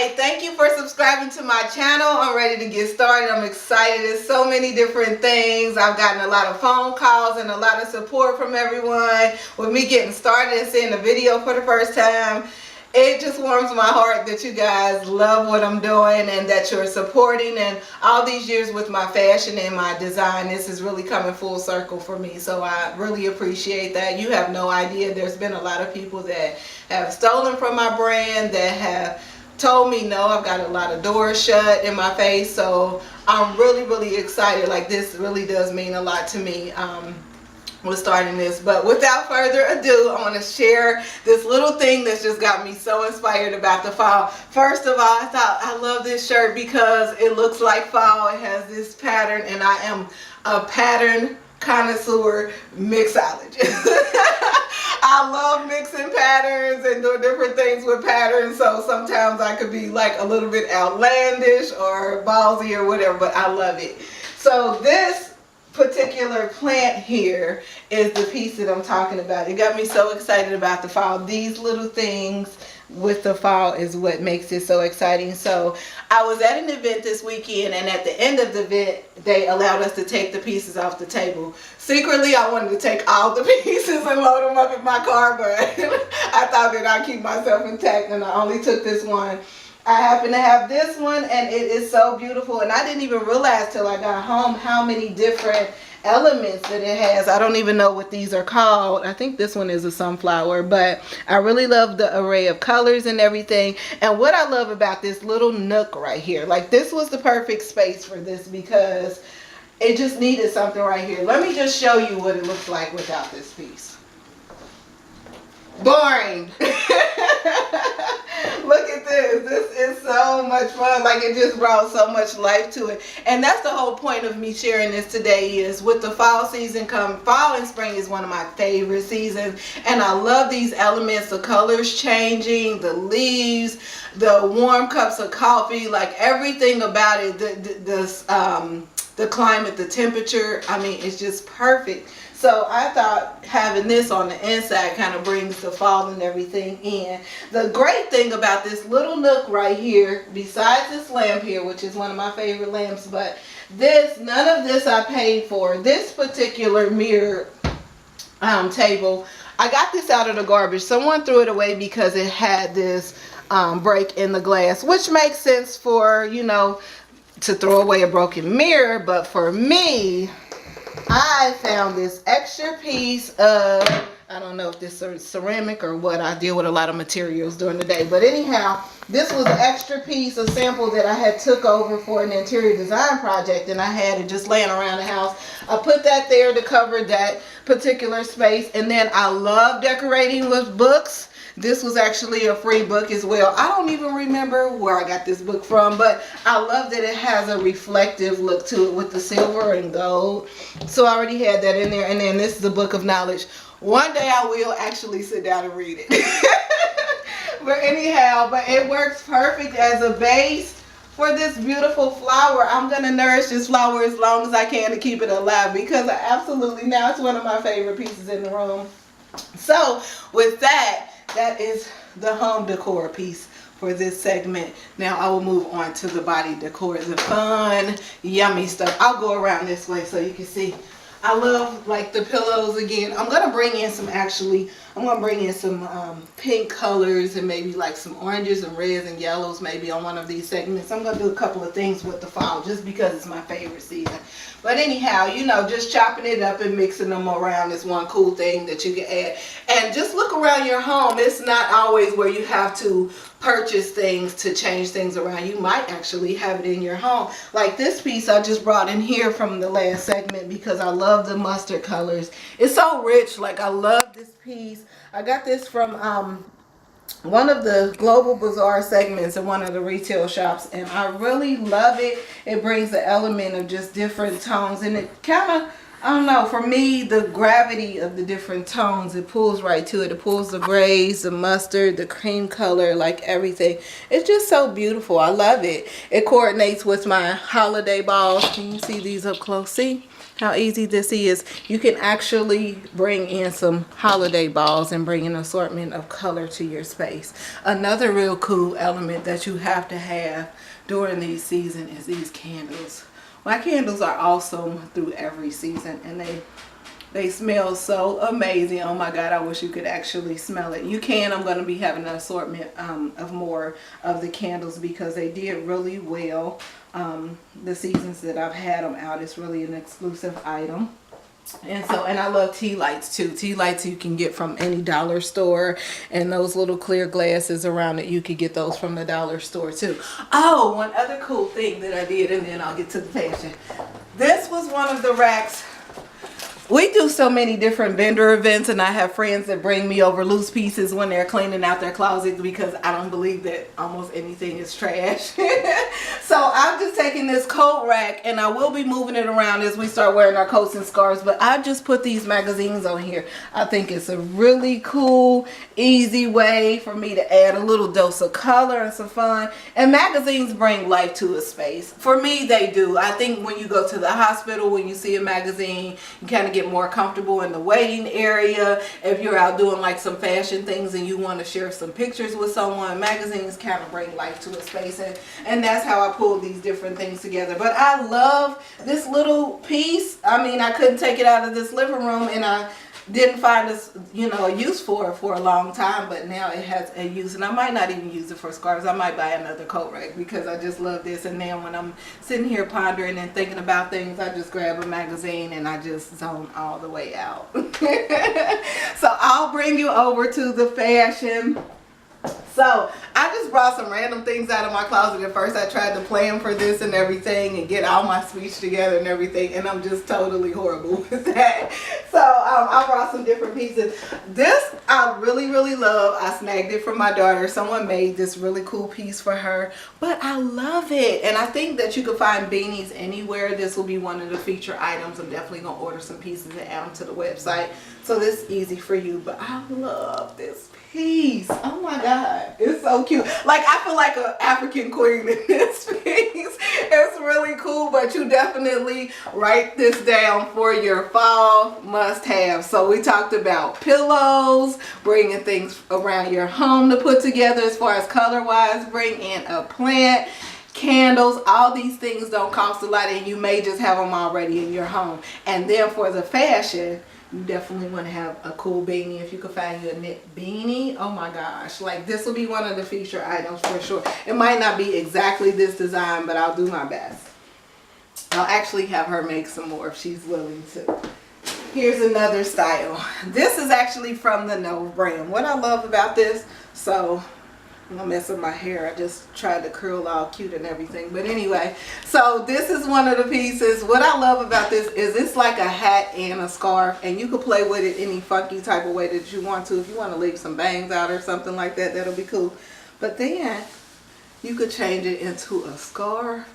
Hi, thank you for subscribing to my channel. I'm ready to get started. I'm excited. There's so many different things. I've gotten a lot of phone calls and a lot of support from everyone with me getting started and seeing the video for the first time. It just warms my heart that you guys love what I'm doing and that you're supporting, and all these years with my fashion and my design, this is really coming full circle for me. So I really appreciate that. You have no idea. There's been a lot of people that have stolen from my brand, that have told me no. I've got a lot of doors shut in my face. So I'm really excited. Like, this really does mean a lot to me. With starting this. But without further ado, I want to share this little thing that's just got me so inspired about the fall. First of all, I love this shirt because it looks like fall. It has this pattern, and I am a pattern connoisseur mixologist. I love mixing patterns and doing different things with patterns, so sometimes I could be like a little bit outlandish or ballsy or whatever, but I love it. So this particular plant here is the piece that I'm talking about. It got me so excited about the fall. These little things with the fall is what makes it so exciting. So I was at an event this weekend, and at the end of the event they allowed us to take the pieces off the table. Secretly I wanted to take all the pieces and load them up in my car, but I thought that I'd keep myself intact, and I only took this one. I happen to have this one, and it is so beautiful, and I didn't even realize till I got home how many different elements that it has. I don't even know what these are called. I think this one is a sunflower, but I really love the array of colors and everything. And what I love about this little nook right here, like, this was the perfect space for this because it just needed something right here. Let me just show you what it looks like without this piece. Boring. Look at this. This is so much fun. Like, it just brought so much life to it. And that's the whole point of me sharing this today, is with the fall season come, fall and spring is one of my favorite seasons. And I love these elements, the colors changing, the leaves, the warm cups of coffee, like everything about it, the climate, the temperature. I mean, it's just perfect. So I thought having this on the inside kind of brings the fall and everything in. The great thing about this little nook right here, besides this lamp here, which is one of my favorite lamps, but this, none of this I paid for. This particular mirror table, I got this out of the garbage. Someone threw it away because it had this break in the glass, which makes sense for, you know, to throw away a broken mirror. But for me, I found this extra piece of, I don't know if this is ceramic or what. I deal with a lot of materials during the day. But anyhow, this was an extra piece, a sample that I had took over for an interior design project, and I had it just laying around the house. I put that there to cover that particular space. And then I love decorating with books. This was actually a free book as well. I don't even remember where I got this book from, but I love that it has a reflective look to it with the silver and gold. So I already had that in there. And then this is the book of knowledge. One day I will actually sit down and read it. But anyhow, but it works perfect as a base for this beautiful flower. I'm going to nourish this flower as long as I can to keep it alive, because I absolutely, now it's one of my favorite pieces in the room. So with that, that is the home decor piece for this segment. Now I will move on to the body decor. The fun, yummy stuff. I'll go around this way so you can see. I love, like, the pillows again. I'm going to bring in some, pink colors and maybe like some oranges and reds and yellows maybe on one of these segments. I'm going to do a couple of things with the fall just because it's my favorite season. But anyhow, you know, just chopping it up and mixing them around is one cool thing that you can add. And just look around your home. It's not always where you have to purchase things to change things around. You might actually have it in your home. Like this piece I just brought in here from the last segment because I love the mustard colors. It's so rich. Like, I love this piece. I got this from one of the Global Bazaar segments in one of the retail shops, and I really love it. It brings the element of just different tones, and it kind of I don't know, for me, the gravity of the different tones, it pulls right to it. It pulls the grays, the mustard, the cream color, like everything. It's just so beautiful. I love it. It coordinates with my holiday balls. Can you see these up close? See how easy this is? You can actually bring in some holiday balls and bring an assortment of color to your space. Another real cool element that you have to have during these seasons is these candles. My candles are awesome through every season, and they smell so amazing. Oh my God, I wish you could actually smell it. You can. I'm going to be having an assortment of more of the candles because they did really well. The seasons that I've had them out, it's really an exclusive item. And I love tea lights too. Tea lights you can get from any dollar store, and those little clear glasses around it, you could get those from the dollar store too. Oh, one other cool thing that I did, and then I'll get to the fashion. This was one of the racks. We do so many different vendor events, and I have friends that bring me over loose pieces when they're cleaning out their closets because I don't believe that almost anything is trash. So I'm just taking this coat rack, and I will be moving it around as we start wearing our coats and scarves, but I just put these magazines on here. I think it's a really cool, easy way for me to add a little dose of color and some fun. And magazines bring life to a space. For me, they do. I think when you go to the hospital, when you see a magazine, you kind of get more comfortable in the waiting area. If you're out doing like some fashion things and you want to share some pictures with someone, magazines kind of bring life to a space, and that's how I pulled these different things together. But I love this little piece. I mean, I couldn't take it out of this living room, and I didn't find a use for it for a long time, but now it has a use, and I might not even use it for scarves. I might buy another coat rack because I just love this. And then when I'm sitting here pondering and thinking about things, I just grab a magazine and I just zone all the way out. So I'll bring you over to the fashion. So I just brought some random things out of my closet. At first I tried to plan for this and everything and get all my speech together and everything, and I'm just totally horrible with that. So I brought some different pieces. This I really love. I snagged it from my daughter. Someone made this really cool piece for her, but I love it, and I think that you can find beanies anywhere. This will be one of the feature items. I'm definitely gonna order some pieces and add them to the website, so this is easy for you. But I love this piece. Oh my God, it's so cute. Like, I feel like an African queen in this piece. It's really cool, but you definitely write this down for your fall must-have. So we talked about pillows, bringing things around your home to put together as far as color-wise. Bring in a plant, candles. All these things don't cost a lot, and you may just have them already in your home. And then for the fashion, you definitely want to have a cool beanie. If you could find you a knit beanie, oh my gosh, like this will be one of the feature items for sure. It might not be exactly this design, but I'll do my best. I'll actually have her make some more if she's willing to. Here's another style. This is actually from the Nove brand. What I love about this, so I'm gonna mess up my hair. I just tried to curl all cute and everything. But anyway, so this is one of the pieces. What I love about this is it's like a hat and a scarf, and you can play with it any funky type of way that you want to. If you want to leave some bangs out or something like that, that'll be cool. But then you could change it into a scarf.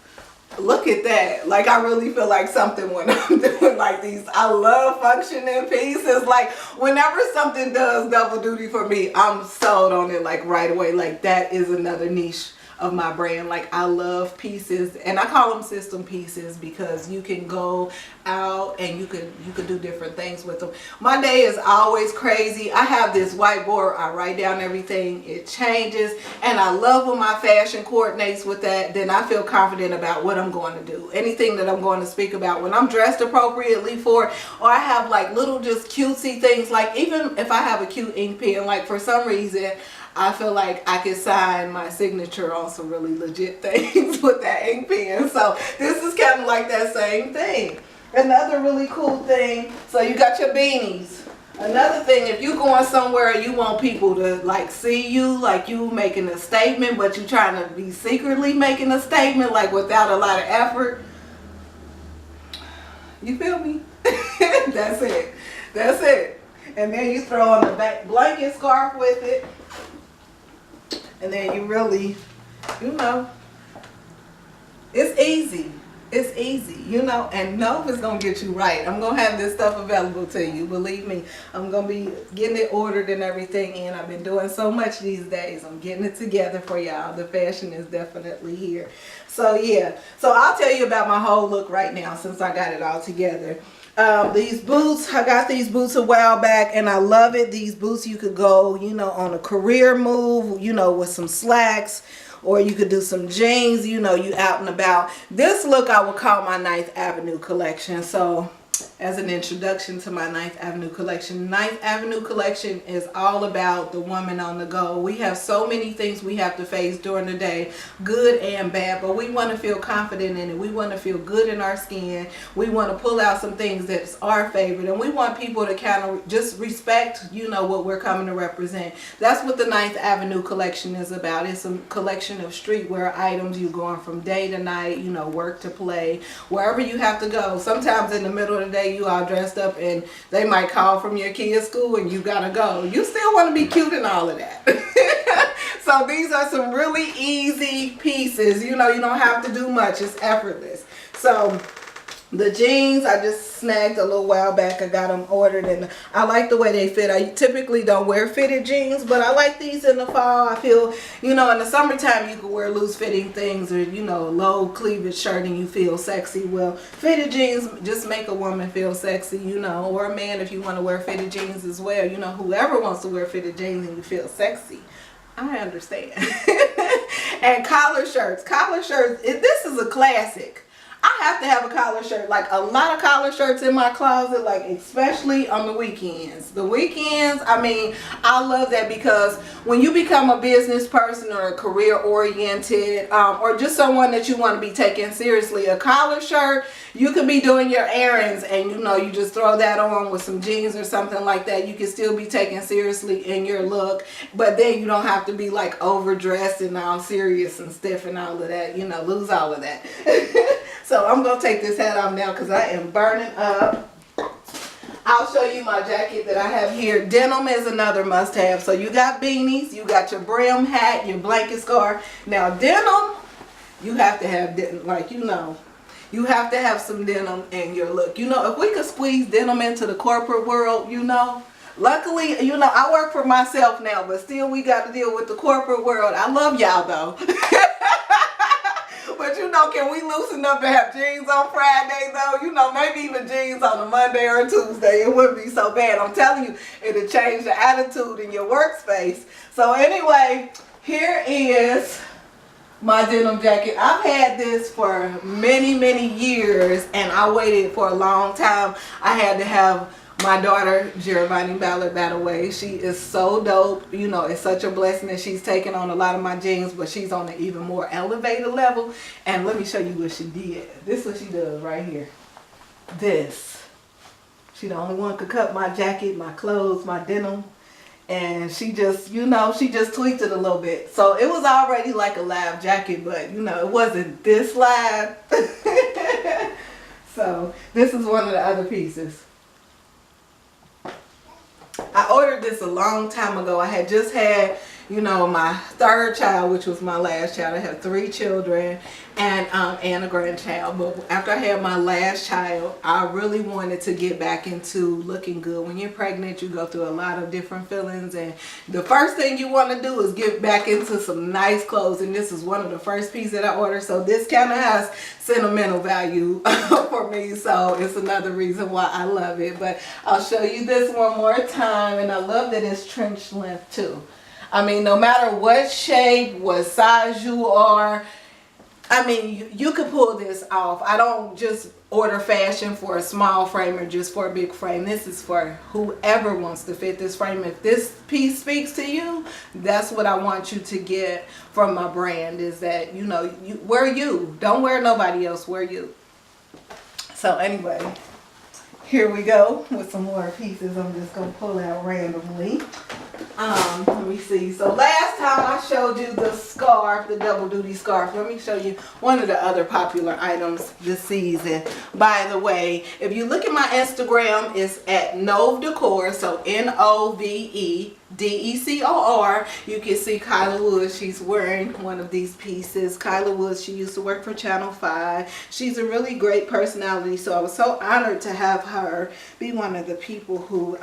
Look at that. Like, I really feel like something when I'm doing like these. I love functioning pieces. Like, whenever something does double duty for me, I'm sold on it like right away. Like, that is another niche of my brand. Like, I love pieces, and I call them system pieces because you can go out and you could do different things with them. My day is always crazy. I have this whiteboard. I write down everything. It changes, and I love when my fashion coordinates with that. Then I feel confident about what I'm going to do. Anything that I'm going to speak about, when I'm dressed appropriately for it, or I have like little just cutesy things. Like, even if I have a cute ink pen, like for some reason I feel like I could sign my signature on some really legit things with that ink pen. So this is kind of like that same thing. Another really cool thing, so you got your beanies. Another thing, if you're going somewhere and you want people to like see you, like you making a statement, but you trying to be secretly making a statement, like without a lot of effort. You feel me? That's it. That's it. And then you throw on the back blanket scarf with it. And then you really, you know, it's easy. It's easy, you know, and Nova is going to get you right. I'm going to have this stuff available to you. Believe me, I'm going to be getting it ordered and everything in. I've been doing so much these days. I'm getting it together for y'all. The fashion is definitely here. So, yeah. So, I'll tell you about my whole look right now since I got it all together. These boots, I got these boots a while back and I love it. These boots, you could go, you know, on a career move, you know, with some slacks. Or you could do some jeans, you know, you out and about. This look I would call my 9th Avenue collection. So as an introduction to my 9th Avenue collection. 9th Avenue collection is all about the woman on the go. We have so many things we have to face during the day, good and bad, but we want to feel confident in it. We want to feel good in our skin. We want to pull out some things that's our favorite, and we want people to kind of just respect, you know, what we're coming to represent. That's what the 9th Avenue collection is about. It's a collection of streetwear items. You going from day to night, you know, work to play, wherever you have to go. Sometimes in the middle of the day you all dressed up and they might call from your kid's school and you gotta go. You still want to be cute and all of that. So these are some really easy pieces. You know, you don't have to do much. It's effortless. So the jeans I just snagged a little while back. I got them ordered and I like the way they fit. I typically don't wear fitted jeans, but I like these in the fall. I feel, you know, in the summertime you can wear loose fitting things or, you know, low cleavage shirt and you feel sexy. Well, fitted jeans just make a woman feel sexy, you know, or a man if you want to wear fitted jeans as well. You know, whoever wants to wear fitted jeans and you feel sexy, I understand. And collar shirts. Collar shirts, this is a classic. I have to have a collar shirt, like a lot of collar shirts in my closet, like especially on the weekends. The weekends, I mean, I love that because when you become a business person or a career oriented or just someone that you want to be taken seriously, a collar shirt, you could be doing your errands and you know, you just throw that on with some jeans or something like that. You can still be taken seriously in your look, but then you don't have to be like overdressed and all serious and stiff and all of that, you know, lose all of that. So I'm going to take this hat off now because I am burning up. I'll show you my jacket that I have here. Denim is another must-have. So you got beanies, you got your brim hat, your blanket scarf. Now denim, you have to have denim, like, you know, you have to have some denim in your look. You know, if we could squeeze denim into the corporate world, you know, luckily, you know, I work for myself now, but still we got to deal with the corporate world. I love y'all though. But you know, can we loosen up and have jeans on Friday though? You know, maybe even jeans on a Monday or a Tuesday. It wouldn't be so bad. I'm telling you, it'll change the attitude in your workspace. So anyway, here is my denim jacket. I've had this for many, many years and I waited for a long time. I had to have my daughter, Giovanni Ballard, by the way. She is so dope. You know, it's such a blessing that she's taken on a lot of my jeans, but she's on an even more elevated level. And let me show you what she did. This is what she does right here. This. She the only one could cut my jacket, my clothes, my denim. And she just, you know, she just tweaked it a little bit. So it was already like a live jacket, but, you know, it wasn't this live. So this is one of the other pieces. I ordered this a long time ago. I had just had, you know, my third child, which was my last child. I have 3 children and a grandchild. But after I had my last child, I really wanted to get back into looking good. When you're pregnant, you go through a lot of different feelings. And the first thing you want to do is get back into some nice clothes. And this is one of the first pieces that I ordered. So this kind of has sentimental value for me. So it's another reason why I love it. But I'll show you this one more time. And I love that it's trench length too. I mean, no matter what shape, what size you are, I mean, you can pull this off. I don't just order fashion for a small frame or just for a big frame. This is for whoever wants to fit this frame. If this piece speaks to you, that's what I want you to get from my brand, is that, you know, you wear you. Don't wear nobody else, wear you. So anyway, here we go with some more pieces I'm just going to pull out randomly. Let me see. So last time I showed you the scarf, the double duty scarf. Let me show you one of the other popular items this season. By the way, if you look at my Instagram, it's at Nove Decor. So Nove Decor. You can see Kyla Woods. She's wearing one of these pieces. Kyla Woods, she used to work for Channel 5. She's a really great personality, so I was so honored to have her be one of the people who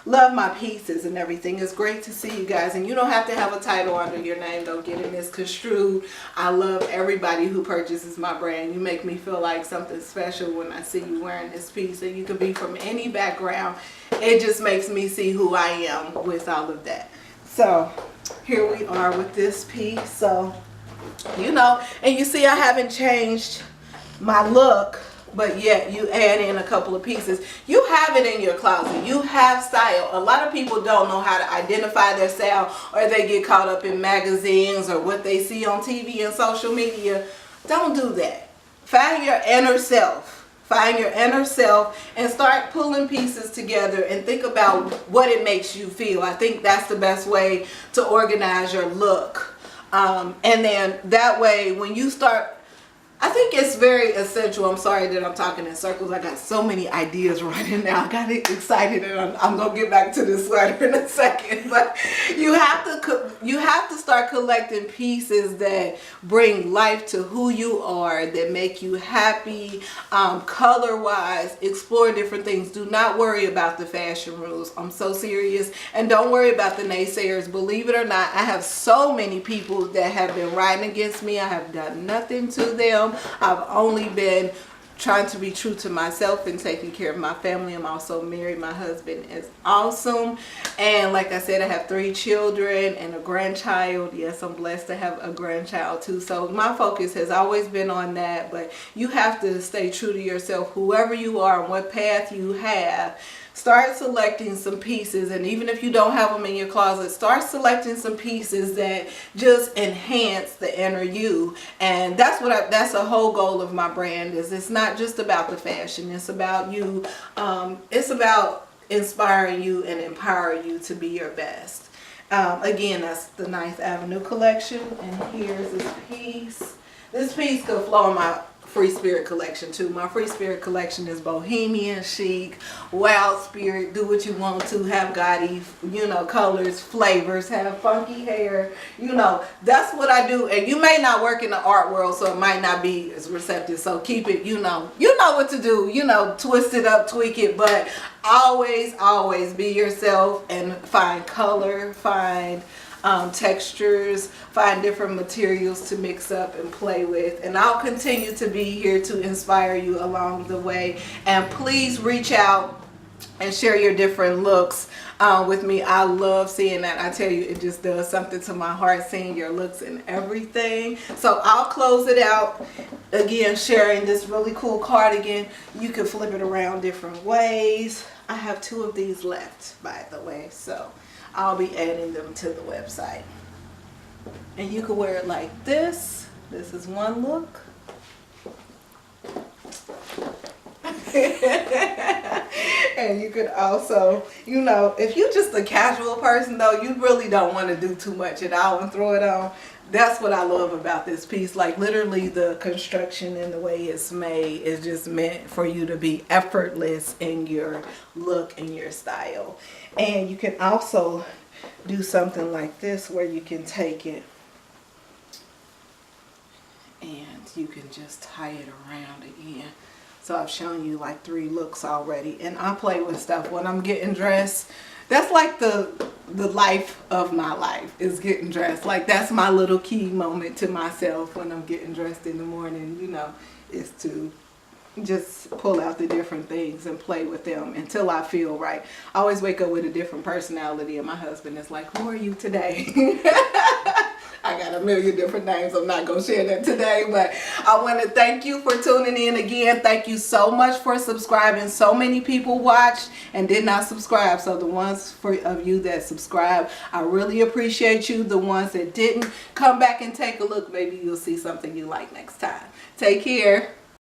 love my pieces and everything. It's great to see you guys, and you don't have to have a title under your name. Don't get it misconstrued. I love everybody who purchases my brand. You make me feel like something special when I see you wearing this piece, and you can be from any background. It just makes me see who I am with all of that. So here we are with this piece. So, you know, and you see I haven't changed my look, but yet you add in a couple of pieces. You have it in your closet. You have style. A lot of people don't know how to identify their style, or they get caught up in magazines or what they see on TV and social media. Don't do that. Find your inner self. Find your inner self and start pulling pieces together and think about what it makes you feel. I think that's the best way to organize your look. And then that way, when you start, I think it's very essential. I'm sorry that I'm talking in circles. I got so many ideas running now. I got excited, and I'm gonna get back to this sweater in a second. But you have to start collecting pieces that bring life to who you are, that make you happy, color-wise. Explore different things. Do not worry about the fashion rules. I'm so serious. And don't worry about the naysayers. Believe it or not, I have so many people that have been writing against me. I have done nothing to them. I've only been trying to be true to myself and taking care of my family. I'm also married. My husband is awesome. And like I said, I have 3 children and a grandchild. Yes, I'm blessed to have a grandchild too. So my focus has always been on that. But you have to stay true to yourself, whoever you are and what path you have. Start selecting some pieces, and even if you don't have them in your closet, start selecting some pieces that just enhance the inner you. And that's that's the whole goal of my brand. Is it's not just about the fashion. It's about you. It's about inspiring you and empowering you to be your best. Again, that's the 9th Avenue collection, and here's this piece. This piece could flow in my Free Spirit collection too. My Free Spirit collection is bohemian chic, wild spirit, do what you want to, have gaudy, you know, colors, flavors, have funky hair, you know, that's what I do. And you may not work in the art world, so it might not be as receptive, so keep it, you know what to do, you know, twist it up, tweak it, but always be yourself and find color, find textures, find different materials to mix up and play with. And I'll continue to be here to inspire you along the way. And please reach out and share your different looks with me. I love seeing that. I tell you, it just does something to my heart, seeing your looks and everything. So I'll close it out again sharing this really cool cardigan. You can flip it around different ways. I have 2 of these left, by the way, so I'll be adding them to the website. And you can wear it like this. This is one look. And you could also, you know, if you're just a casual person though, you really don't want to do too much at all and throw it on. That's what I love about this piece. Like literally the construction and the way it's made is just meant for you to be effortless in your look and your style. And you can also do something like this where you can take it and you can just tie it around again. So I've shown you like 3 looks already, and I play with stuff when I'm getting dressed. That's like the life of my life is getting dressed. Like that's my little key moment to myself when I'm getting dressed in the morning, you know, is to just pull out the different things and play with them until I feel right. I always wake up with a different personality, and my husband is like, who are you today? I got a million different names. I'm not going to share that today, but I want to thank you for tuning in again. Thank you so much for subscribing. So many people watched and did not subscribe. So the ones of you that subscribe, I really appreciate you. The ones that didn't, come back and take a look. Maybe you'll see something you like next time. Take care.